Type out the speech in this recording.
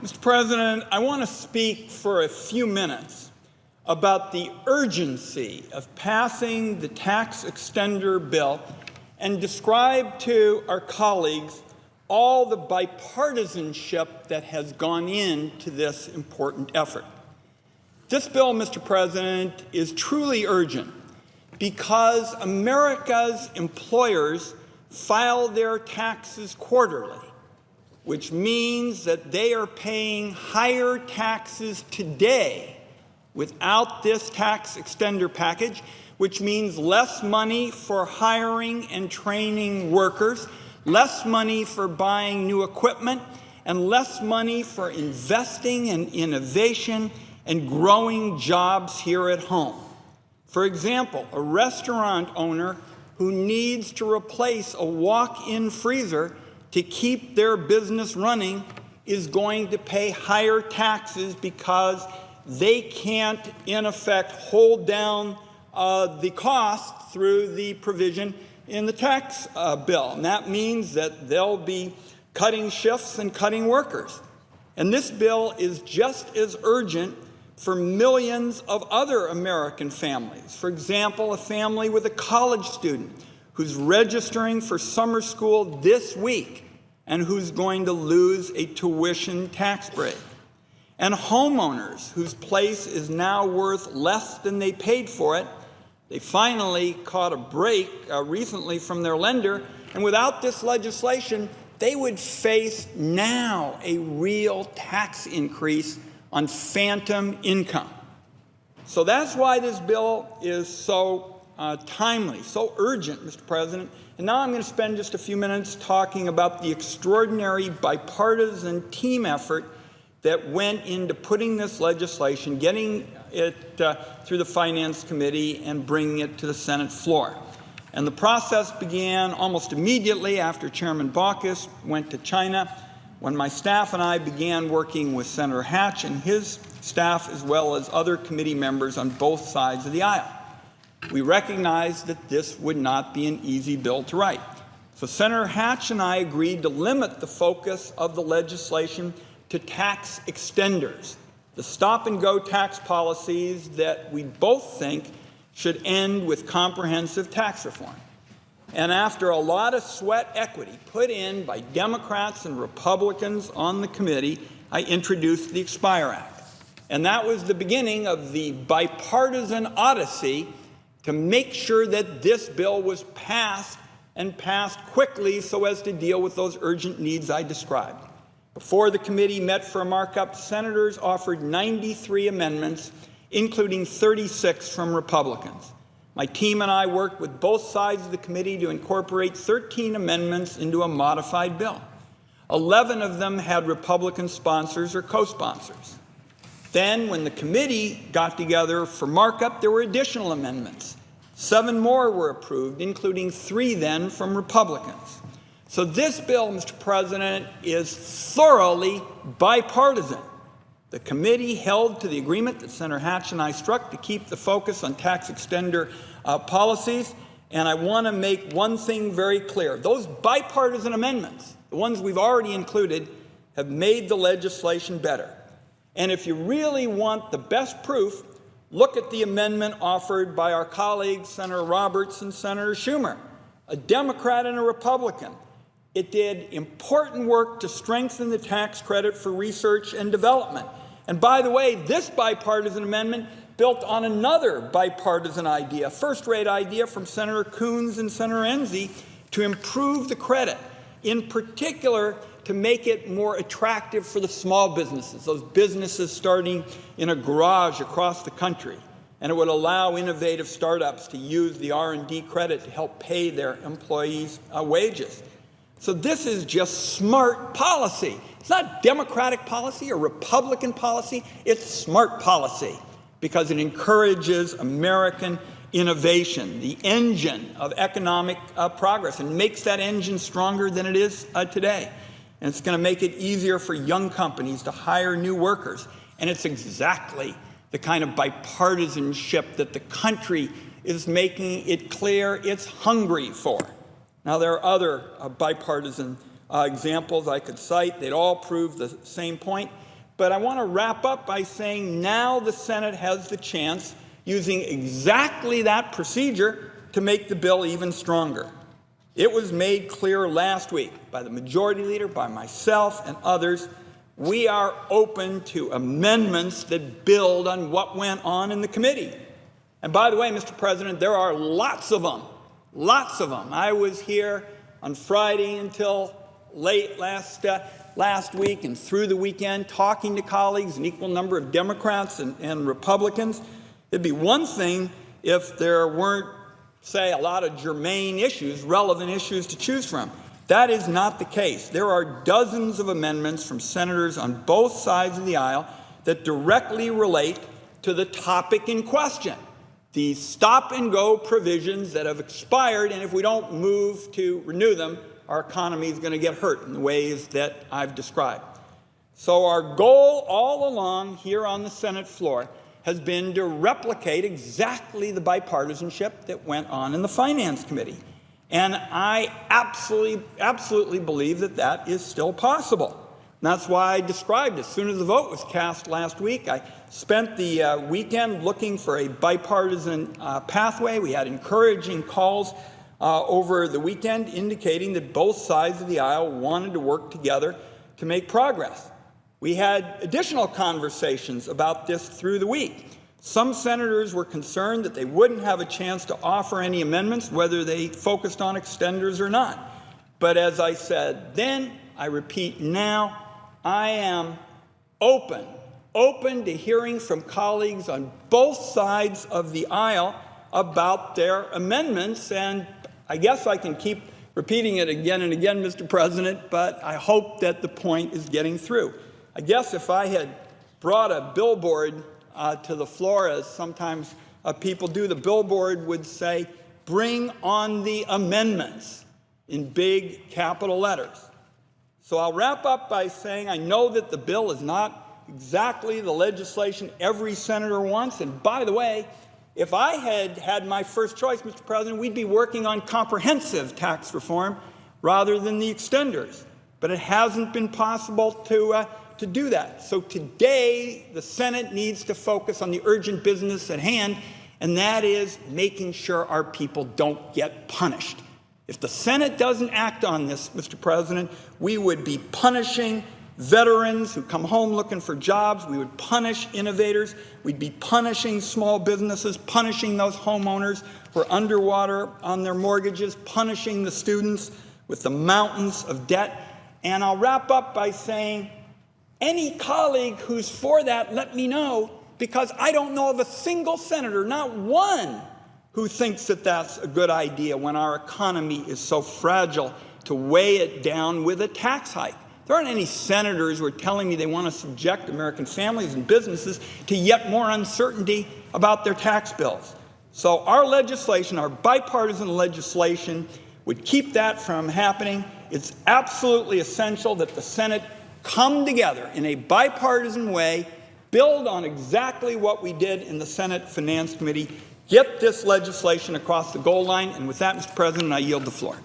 Mr. President, I want to speak for a few minutes about the urgency of passing the tax extender bill and describe to our colleagues all the bipartisanship that has gone into this important effort. This bill, Mr. President, is truly urgent because America's employers file their taxes quarterly, which means that they are paying higher taxes today without this tax extender package, which means less money for hiring and training workers, less money for buying new equipment, and less money for investing in innovation and growing jobs here at home. For example, a restaurant owner who needs to replace a walk-in freezer to keep their business running is going to pay higher taxes because they can't, in effect, hold down the cost through the provision in the tax bill. And that means that they'll be cutting shifts and cutting workers. And this bill is just as urgent for millions of other American families. For example, a family with a college student who's registering for summer school this week and who's going to lose a tuition tax break. And homeowners whose place is now worth less than they paid for it. They finally caught a break recently from their lender, and without this legislation, they would face now a real tax increase on phantom income. So that's why this bill is so timely, so urgent, Mr. President. And now I'm going to spend just a few minutes talking about the extraordinary bipartisan team effort that went into putting this legislation, getting it through the Finance Committee and bringing it to the Senate floor. And the process began almost immediately after Chairman Baucus went to China, when my staff and I began working with Senator Hatch and his staff, as well as other committee members on both sides of the aisle. We recognized that this would not be an easy bill to write. So Senator Hatch and I agreed to limit the focus of the legislation to tax extenders, the stop-and-go tax policies that we both think should end with comprehensive tax reform. And after a lot of sweat equity put in by Democrats and Republicans on the committee, I introduced the Expire Act. And that was the beginning of the bipartisan odyssey to make sure that this bill was passed and passed quickly so as to deal with those urgent needs I described. Before the committee met for a markup, senators offered 93 amendments, including 36 from Republicans. My team and I worked with both sides of the committee to incorporate 13 amendments into a modified bill. 11 of them had Republican sponsors or co-sponsors. Then, when the committee got together for markup, there were additional amendments. 7 more were approved, including 3 then from Republicans. So this bill, Mr. President, is thoroughly bipartisan. The committee held to the agreement that Senator Hatch and I struck to keep the focus on tax extender policies. And I want to make one thing very clear. Those bipartisan amendments, the ones we've already included, have made the legislation better. And if you really want the best proof, look at the amendment offered by our colleagues, Senator Roberts and Senator Schumer, a Democrat and a Republican. It did important work to strengthen the tax credit for research and development. And by the way, this bipartisan amendment built on another bipartisan idea, first-rate idea from Senator Coons and Senator Enzi to improve the credit, in particular to make it more attractive for the small businesses, those businesses starting in a garage across the country. And it would allow innovative startups to use the R&D credit to help pay their employees' wages. So this is just smart policy. It's not Democratic policy or Republican policy. It's smart policy because it encourages American innovation, the engine of economic progress, and makes that engine stronger than it is today. And it's going to make it easier for young companies to hire new workers. And it's exactly the kind of bipartisanship that the country is making it clear it's hungry for. Now, there are other bipartisan examples I could cite. They'd all prove the same point. But I want to wrap up by saying now the Senate has the chance, using exactly that procedure, to make the bill even stronger. It was made clear last week by the Majority Leader, by myself and others, we are open to amendments that build on what went on in the committee. And by the way, Mr. President, there are lots of them. Lots of them. I was here on Friday until late last week and through the weekend talking to colleagues, an equal number of Democrats and Republicans. It'd be one thing if there weren't, say, a lot of germane issues, relevant issues to choose from. That is not the case. There are dozens of amendments from senators on both sides of the aisle that directly relate to the topic in question. The stop-and-go provisions that have expired, and if we don't move to renew them, our economy is going to get hurt in the ways that I've described. So our goal all along here on the Senate floor has been to replicate exactly the bipartisanship that went on in the Finance Committee. And I absolutely believe that that is still possible. And that's why I described, as soon as the vote was cast last week, I spent the weekend looking for a bipartisan pathway. We had encouraging calls over the weekend indicating that both sides of the aisle wanted to work together to make progress. We had additional conversations about this through the week. Some senators were concerned that they wouldn't have a chance to offer any amendments, whether they focused on extenders or not. But as I said then, I repeat now, I am open to hearing from colleagues on both sides of the aisle about their amendments. And I guess I can keep repeating it again and again, Mr. President, but I hope that the point is getting through. I guess if I had brought a billboard to the floor, as sometimes people do, the billboard would say, "Bring on the amendments," in big capital letters. So I'll wrap up by saying I know that the bill is not exactly the legislation every senator wants. And by the way, if I had had my first choice, Mr. President, we'd be working on comprehensive tax reform rather than the extenders. But it hasn't been possible to do that. So today, the Senate needs to focus on the urgent business at hand, and that is making sure our people don't get punished. If the Senate doesn't act on this, Mr. President, we would be punishing veterans who come home looking for jobs. We would punish innovators. We'd be punishing small businesses, punishing those homeowners who are underwater on their mortgages, punishing the students with the mountains of debt. And I'll wrap up by saying, any colleague who's for that, let me know, because I don't know of a single senator, not one, who thinks that that's a good idea when our economy is so fragile, to weigh it down with a tax hike. There aren't any senators who are telling me they want to subject American families and businesses to yet more uncertainty about their tax bills. So our legislation, our bipartisan legislation, would keep that from happening. It's absolutely essential that the Senate come together in a bipartisan way, build on exactly what we did in the Senate Finance Committee, get this legislation across the goal line. And with that, Mr. President, I yield the floor.